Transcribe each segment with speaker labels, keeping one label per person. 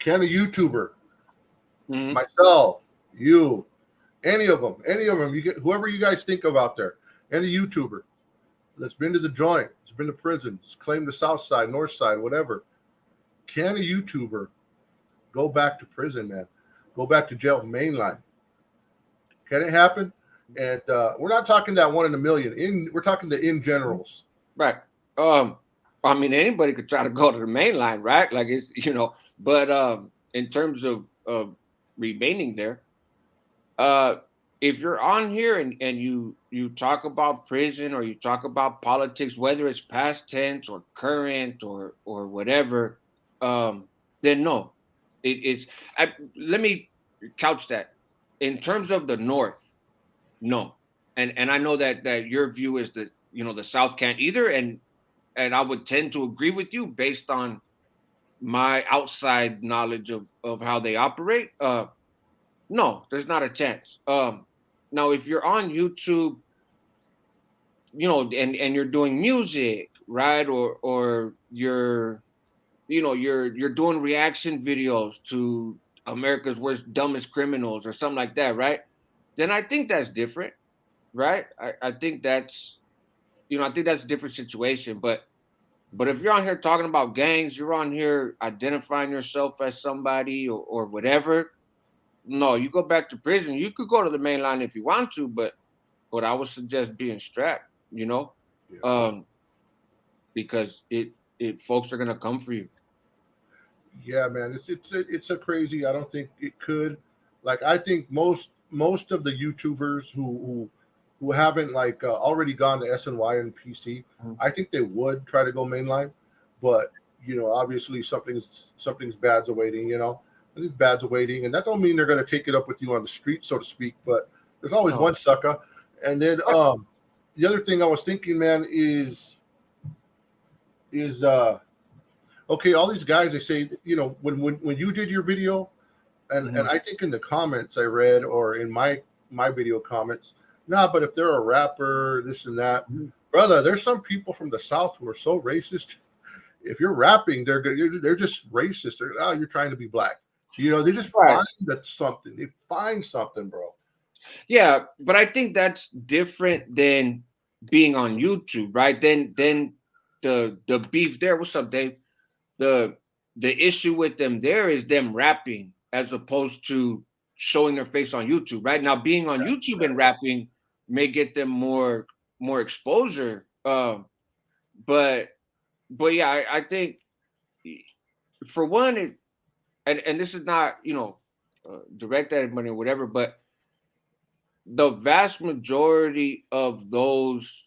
Speaker 1: Can a YouTuber,
Speaker 2: Mm-hmm.
Speaker 1: myself, you, any of them, you get whoever you guys think of out there, any YouTuber that's been to the joint, that's been to prison, that's claimed the South Side, North Side, whatever. Can a YouTuber go back to prison, man? Go back to jail mainline? Can it happen? And we're not talking that one in a million. We're talking the in generals.
Speaker 2: Right. Um, I mean, anybody could try to go to the main line, right? Like it's but in terms of remaining there, uh, if you're on here and you talk about prison or you talk about politics, whether it's past tense or current or whatever, then no, it's. Let me couch that in terms of the North. No, and I know that your view is that the South can't either, and I would tend to agree with you based on my outside knowledge of how they operate. No, there's not a chance. Now if you're on YouTube, and you're doing music, right, or you're doing reaction videos to America's worst dumbest criminals or something like that, right? Then I think that's different, right? I think that's a different situation. But if you're on here talking about gangs, you're on here identifying yourself as somebody or whatever. No, you go back to prison. You could go to the main line if you want to, but I would suggest being strapped,
Speaker 1: Yeah,
Speaker 2: um, because it folks are gonna come for you.
Speaker 1: yeah, man. It's a crazy. I don't think it could. Like, I think most of the YouTubers who haven't like already gone to SNY and PC,
Speaker 2: Mhm.
Speaker 1: I think they would try to go mainline, but obviously something's bad's awaiting. I think bad's awaiting, and that don't mean they're going to take it up with you on the street, so to speak. But there's always
Speaker 2: No.
Speaker 1: one sucker, and then the other thing I was thinking, man, is okay. All these guys, they say, when you did your video, and
Speaker 2: Mhm.
Speaker 1: I think in the comments I read, or in my video comments, nah, but if they're a rapper, this and that,
Speaker 2: Mhm.
Speaker 1: brother, there's some people from the South who are so racist. If you're rapping, they're just racist. Oh, you're trying to be black. They just
Speaker 2: Right.
Speaker 1: find that something. They find something, bro.
Speaker 2: Yeah, but I think that's different than being on YouTube, right? Then the beef there. What's up, Dave? The the issue with them there is them rapping as opposed to showing their face on YouTube. Right now, being on YouTube and rapping may get them more exposure. But but yeah, I think for one, and this is not direct at anybody or whatever, but the vast majority of those,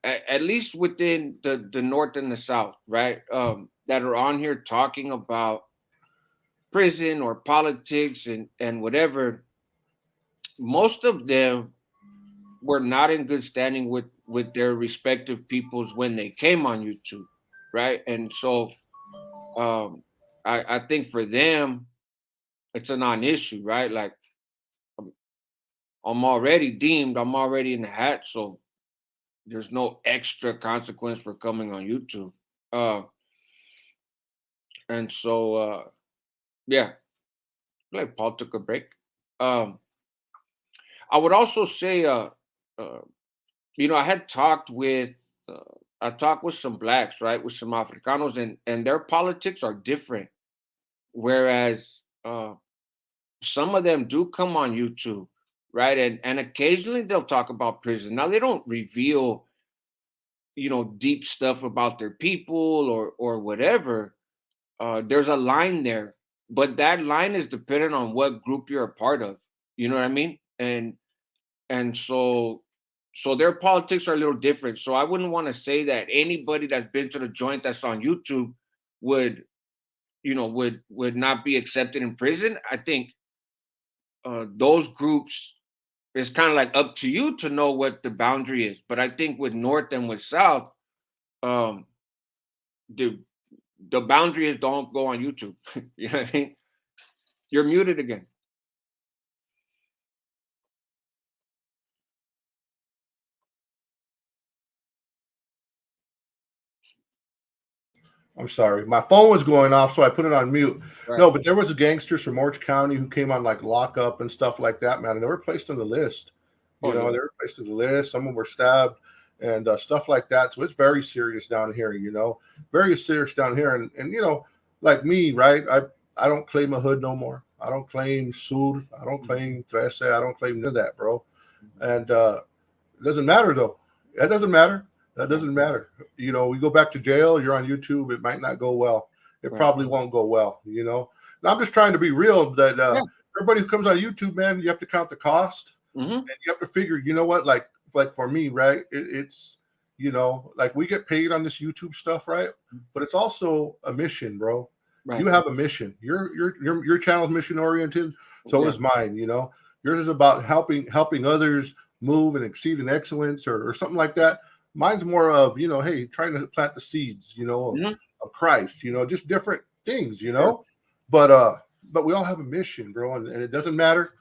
Speaker 2: at least within the North and the South, right, that are on here talking about prison or politics and whatever, most of them were not in good standing with their respective peoples when they came on YouTube, right? And so um, I think for them it's a non-issue, right? Like I'm, I'm already deemed, I'm already in the hat, so there's no extra consequence for coming on YouTube. Uh, and so yeah, like Paul took a break. Um, I would also say uh I had uh, talked with some blacks, right, with some Africanos, and their politics are different. Whereas some of them do come on YouTube, right, and occasionally they'll talk about prison. Now they don't reveal, deep stuff about their people or whatever. There's a line there, but that line is dependent on what group you're a part of. You know what I mean? And so their politics are a little different. So I wouldn't want to say that anybody that's been to the joint that's on YouTube would would not be accepted in prison. I think those groups, it's kind of like up to you to know what the boundary is. But I think with North and with South, um, the the boundary is don't go on YouTube. You know what I mean? You're muted again.
Speaker 1: I'm sorry. My phone was going off, so I put it on mute.
Speaker 2: Right.
Speaker 1: No, but there was gangsters from Orange County who came on like lockup and stuff like that, man. And they were placed on the list.
Speaker 2: Oh, yeah.
Speaker 1: They were placed on the list. Some of them were stabbed and stuff like that. So it's very serious down here, very serious down here. And like me, right? I don't claim a hood no more. I don't claim Sur. I don't claim Trece. I don't claim none of that, bro. And it doesn't matter though. That doesn't matter. That doesn't matter. We go back to jail. You're on YouTube. It might not go well. It probably won't go well. And I'm just trying to be real. That everybody who comes on YouTube, man, you have to count the cost, and you have to figure. You know what? Like for me, right? It's like we get paid on this YouTube stuff, right? But it's also a mission, bro. Right. You have a mission. Your channel's mission oriented. So is mine. Yours is about helping others move and exceed in excellence or something like that. Mine's more of, hey, trying to plant the seeds, of Christ, just different things, But we all have a mission, bro, and it doesn't matter.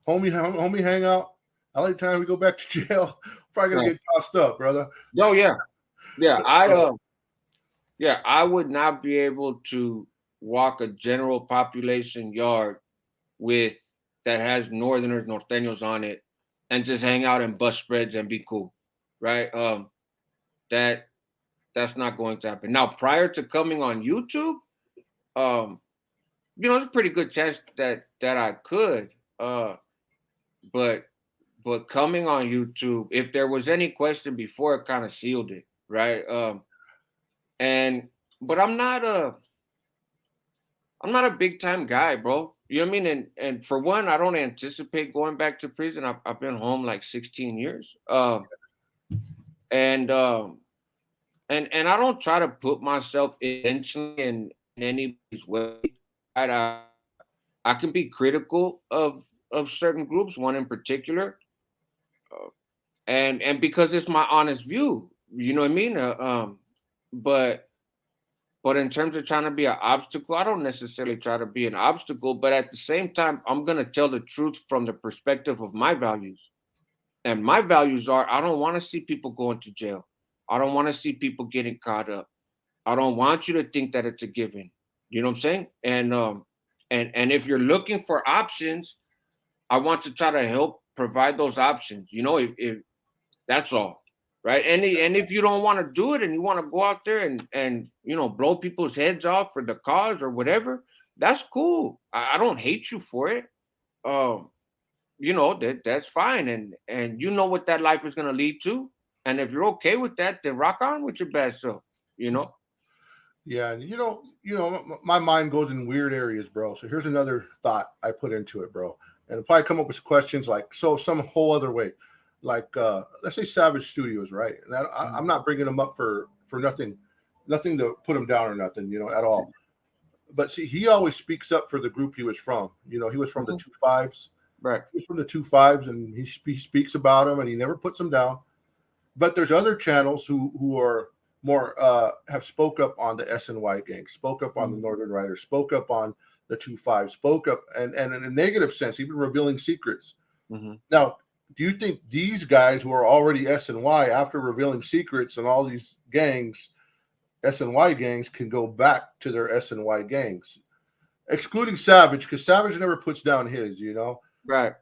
Speaker 1: Homie hangout. How many times we go back to jail? Probably gonna get tossed up, brother.
Speaker 2: Oh yeah. I would not be able to walk a general population yard that has northerners, norteños on it and just hang out and bust spreads and be cool. Right. That's not going to happen. Now, prior to coming on YouTube, there's a pretty good chance that I could. But coming on YouTube, if there was any question before, it kind of sealed it, right? But I'm not a big time guy, bro. You know what I mean? And for one, I don't anticipate going back to prison. I've been home like 16 years. And I don't try to put myself intentionally in anybody's way. I can be critical of certain groups, one in particular, and because it's my honest view, you know what I mean. But in terms of trying to be an obstacle, I don't necessarily try to be an obstacle. But at the same time, I'm gonna tell the truth from the perspective of my values, and my values are: I don't want to see people going to jail. I don't want to see people getting caught up. I don't want you to think that it's a given. You know what I'm saying? And if you're looking for options, I want to try to help provide those options. If that's all, right? And if you don't want to do it and you want to go out there and blow people's heads off for the cause or whatever, that's cool. I don't hate you for it. That's fine. And you know what that life is going to lead to. And if you're okay with that, then rock on with your bad self,
Speaker 1: Yeah, and my mind goes in weird areas, bro. So here's another thought I put into it, bro. And I'll probably come up with questions like, some whole other way. Like, let's say Savage Studios, right? And I'm not bringing them up for nothing to put him down or nothing, at all. But see, he always speaks up for the group he was from. He was from the 2-5s.
Speaker 2: Right.
Speaker 1: He was from the 2-5s, and he speaks about them, and he never puts them down. But there's other channels who are more have spoke up on the SNY gang, spoke up on the Northern Riders, spoke up on the 2-5, spoke up, and in a negative sense, even revealing secrets. Now, do you think these guys who are already SNY, after revealing secrets and all these gangs, SNY gangs, can go back to their SNY gangs, excluding Savage, because Savage never puts down his,
Speaker 2: Right.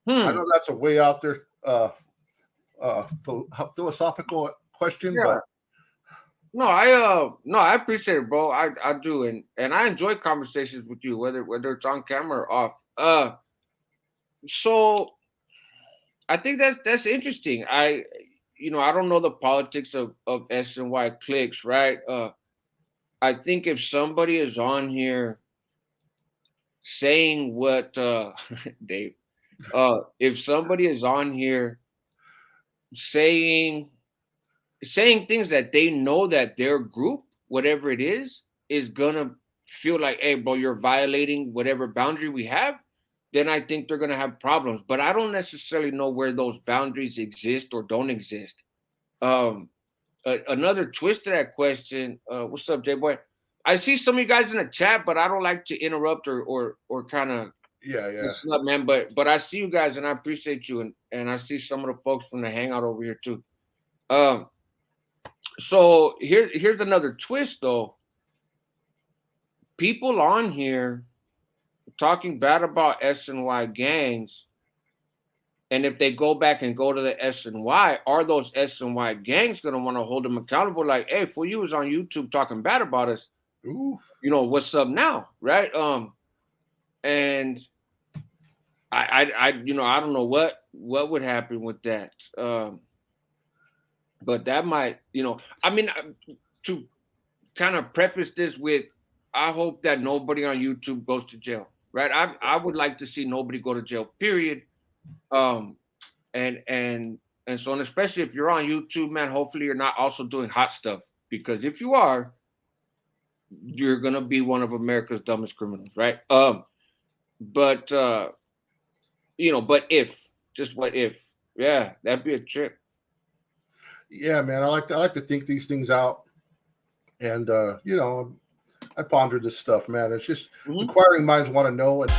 Speaker 1: I know that's a way out there philosophical question, but
Speaker 2: I appreciate it, bro. I do, and I enjoy conversations with you, whether it's on camera or off. So I think that's interesting. I don't know the politics of SNY cliques, right? I think if somebody is on here saying what Dave, if somebody is on here saying things that they know that their group, whatever it is gonna feel like, hey, bro, you're violating whatever boundary we have, then I think they're gonna have problems. But I don't necessarily know where those boundaries exist or don't exist. Another twist to that question. What's up, J boy? I see some of you guys in the chat, but I don't like to interrupt or kind of snub, man. But I see you guys and I appreciate you, and I see some of the folks from the Hangout over here too. So here's another twist though. people on here talking bad about SNY gangs, and if they go back and go to the SNY, are those SNY gangs going to want to hold them accountable? Like, hey, for you was on YouTube talking bad about us,
Speaker 1: Oof.
Speaker 2: you know, what's up now, right? And I you know, I don't know what would happen with that. But that might, you know, I mean, to kind of preface this with, I hope that nobody on YouTube goes to jail, right? I would like to see nobody go to jail, period. And so, and especially if you're on YouTube, man, hopefully you're not also doing hot stuff, because if you are, you're gonna be one of America's dumbest criminals, right? But you know, but if, just what if, yeah, that'd be a trip.
Speaker 1: Yeah, man. I like to think these things out, and you know, I ponder this stuff, man. It's just inquiring minds want to know. And